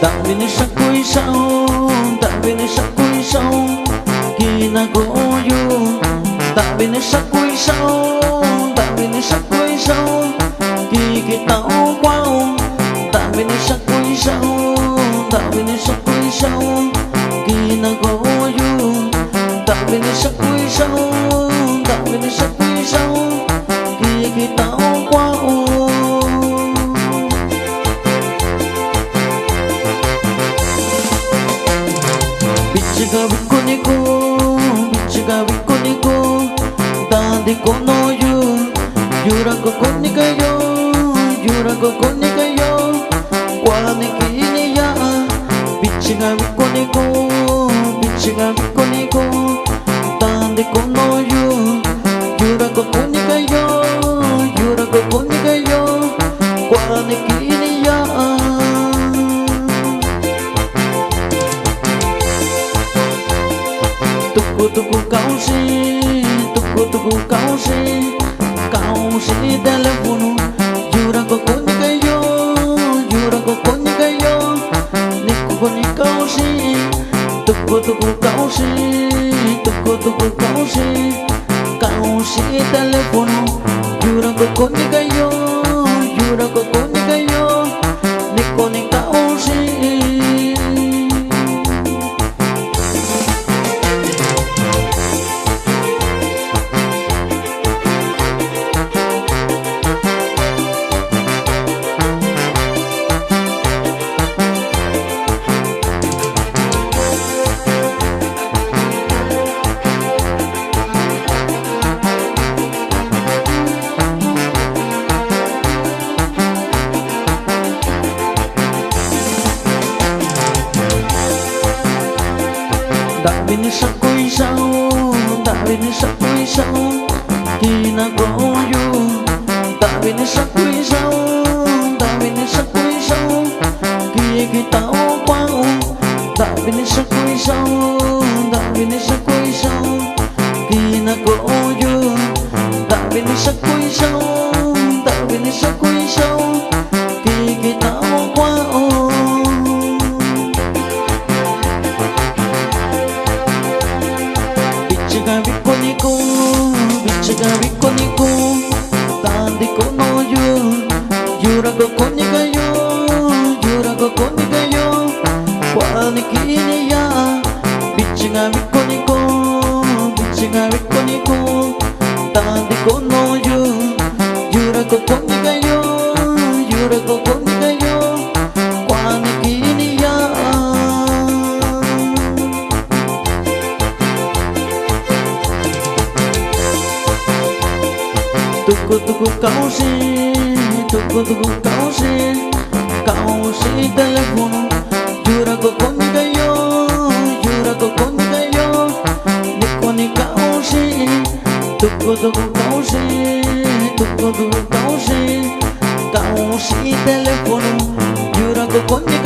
Dàvinis AQUI sao, Dàvinis AQUI sao, kinagoyo. Dàvinis AQUI sao, Dàvinis AQUI sao, kikitao quao. Dàvinis AQUI sao, Dàvinis AQUI sao, kinagoyo. Dàvinis AQUI sao, Dàvinis AQUI sao, kikitao quao. Bichiga bikuniku, bichiga bikuniku, tadi kono yu, yurago konika yo, yurago konika yo, kwani kini ya. Bichiga bikuniku, bichiga bikuniku, tadi kono yu, yurago konika yo, yurago konika yo, kwani kini ya. Tuku kausi telefono, yurago konika yo, yurago konika yo, niku koni kausi. Tuku kausi telefono, yurago konika yo, yurago konika yo, niku koni kausi. Dàvinis AQUI sao, Dàvinis AQUI sao, kinagoyo. Dàvinis AQUI sao, Dàvinis AQUI sao, kikitao quao. Dàvinis AQUI sao, Dàvinis AQUI sao, kinagoyo. Dàvinis AQUI sao, Dàvinis AQUI sao, kikitao quao. Bichiga bikuniku, tadi kono yu, yurago konika yo, yurago konika yo, kwani kini ya. Bichiga bikuniku, tadi kono yu, yurago konika yo, yurago konika yo, kwani kini ya. Tuku kausi telefono, yurago konika yo, yurago konika yo, niku ni kausi. Tuku kausi telefono, yurago konika